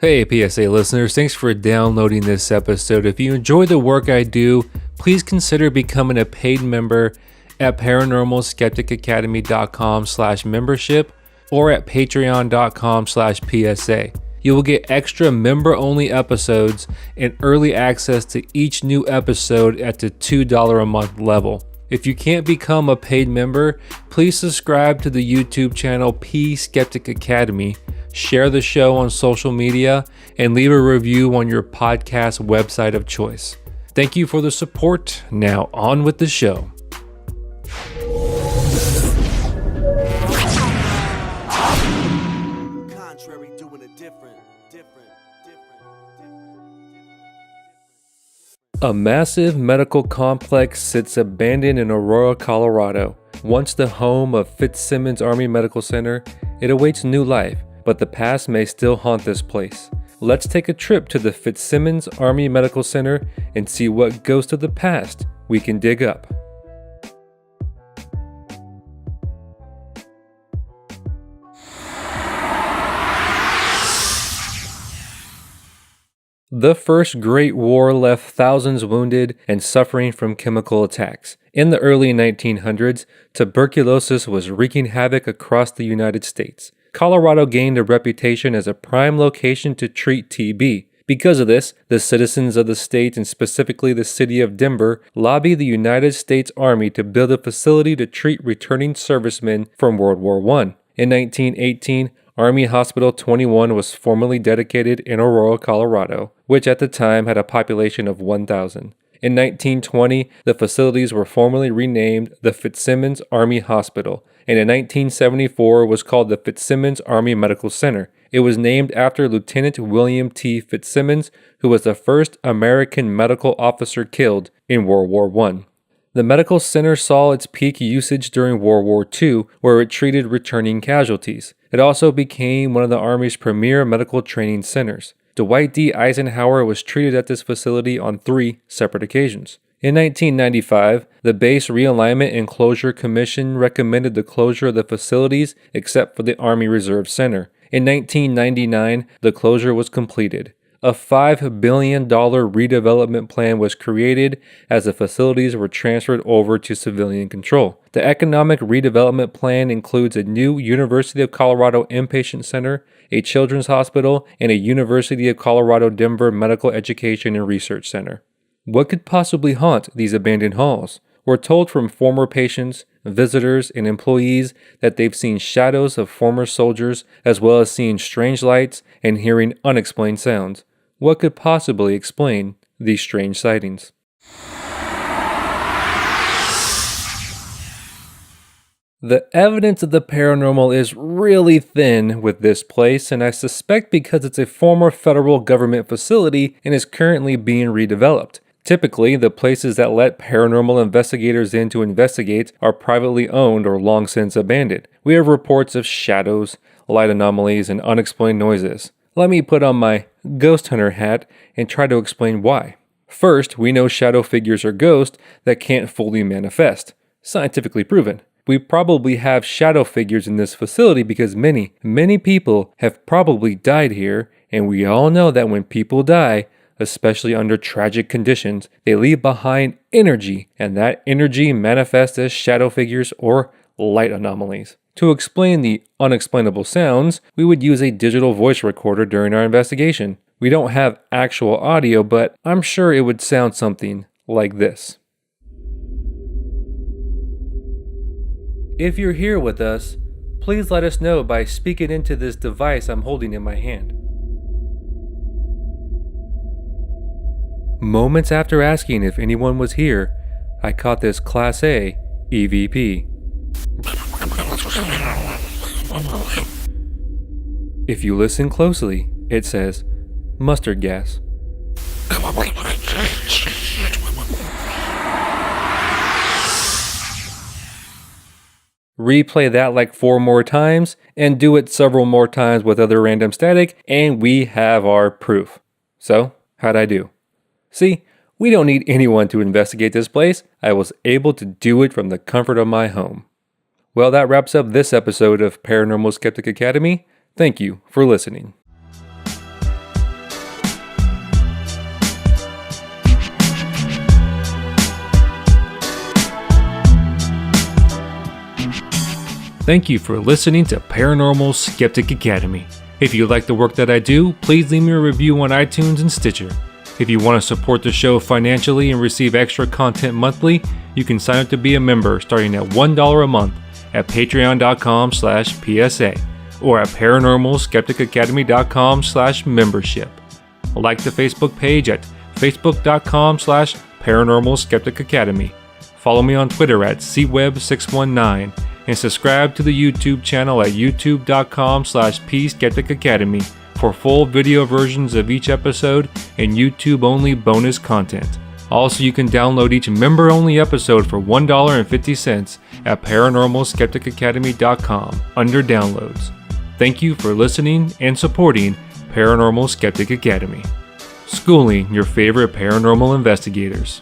Hey PSA listeners, thanks for downloading this episode. If you enjoy the work I do, please consider becoming a paid member at paranormalskepticacademy.com/membership or at patreon.com/PSA. You will get extra member-only episodes and early access to each new episode at the $2 a month level. If you can't become a paid member, please subscribe to the YouTube channel Skeptic Academy, share the show on social media, and leave a review on your podcast website of choice. Thank you for the support. Now on with the show. A massive medical complex sits abandoned in Aurora, Colorado. Once the home of Fitzsimons Army Medical Center, it awaits new life, but the past may still haunt this place. Let's take a trip to the Fitzsimons Army Medical Center and see what ghost of the past we can dig up. The First Great War left thousands wounded and suffering from chemical attacks. In the early 1900s, tuberculosis was wreaking havoc across the United States. Colorado gained a reputation as a prime location to treat TB. Because of this, the citizens of the state, and specifically the city of Denver, lobbied the United States Army to build a facility to treat returning servicemen from World War I. In 1918, Army Hospital 21 was formally dedicated in Aurora, Colorado, which at the time had a population of 1,000. In 1920, the facilities were formally renamed the Fitzsimons Army Hospital, and in 1974 was called the Fitzsimons Army Medical Center. It was named after Lieutenant William T. Fitzsimons, who was the first American medical officer killed in World War I. The medical center saw its peak usage during World War II, where it treated returning casualties. It also became one of the Army's premier medical training centers. Dwight D. Eisenhower was treated at this facility on 3 separate occasions. In 1995, the Base Realignment and Closure Commission recommended the closure of the facilities except for the Army Reserve Center. In 1999, the closure was completed. A $5 billion redevelopment plan was created as the facilities were transferred over to civilian control. The economic redevelopment plan includes a new University of Colorado inpatient center, a children's hospital, and a University of Colorado Denver Medical Education and Research Center. What could possibly haunt these abandoned halls? We're told from former patients, visitors, and employees that they've seen shadows of former soldiers, as well as seeing strange lights and hearing unexplained sounds. What could possibly explain these strange sightings? The evidence of the paranormal is really thin with this place, and I suspect because it's a former federal government facility and is currently being redeveloped. Typically, the places that let paranormal investigators in to investigate are privately owned or long since abandoned. We have reports of shadows, light anomalies, and unexplained noises. Let me put on my ghost hunter hat and try to explain why. First, we know shadow figures are ghosts that can't fully manifest. Scientifically proven. We probably have shadow figures in this facility because many people have probably died here, and we all know that when people die, especially under tragic conditions, they leave behind energy, and that energy manifests as shadow figures or light anomalies. To explain the unexplainable sounds, we would use a digital voice recorder during our investigation. We don't have actual audio, but I'm sure it would sound something like this. If you're here with us, please let us know by speaking into this device I'm holding in my hand. Moments after asking if anyone was here, I caught this Class A EVP. If you listen closely, it says, mustard gas. Replay that like 4 more times, and do it several more times with other random static, and we have our proof. So, how'd I do? See, we don't need anyone to investigate this place. I was able to do it from the comfort of my home. Well, that wraps up this episode of Paranormal Skeptic Academy. Thank you for listening. Thank you for listening to Paranormal Skeptic Academy. If you like the work that I do, please leave me a review on iTunes and Stitcher. If you want to support the show financially and receive extra content monthly, you can sign up to be a member starting at $1 a month at patreon.com/PSA or at paranormalskepticacademy.com/membership. Like the Facebook page at facebook.com/paranormalskepticacademy. Follow me on Twitter at cweb619 and subscribe to the YouTube channel at youtube.com/pskepticacademy for full video versions of each episode and YouTube-only bonus content. Also, you can download each member-only episode for $1.50 at paranormalskepticacademy.com under downloads. Thank you for listening and supporting Paranormal Skeptic Academy. Schooling your favorite paranormal investigators.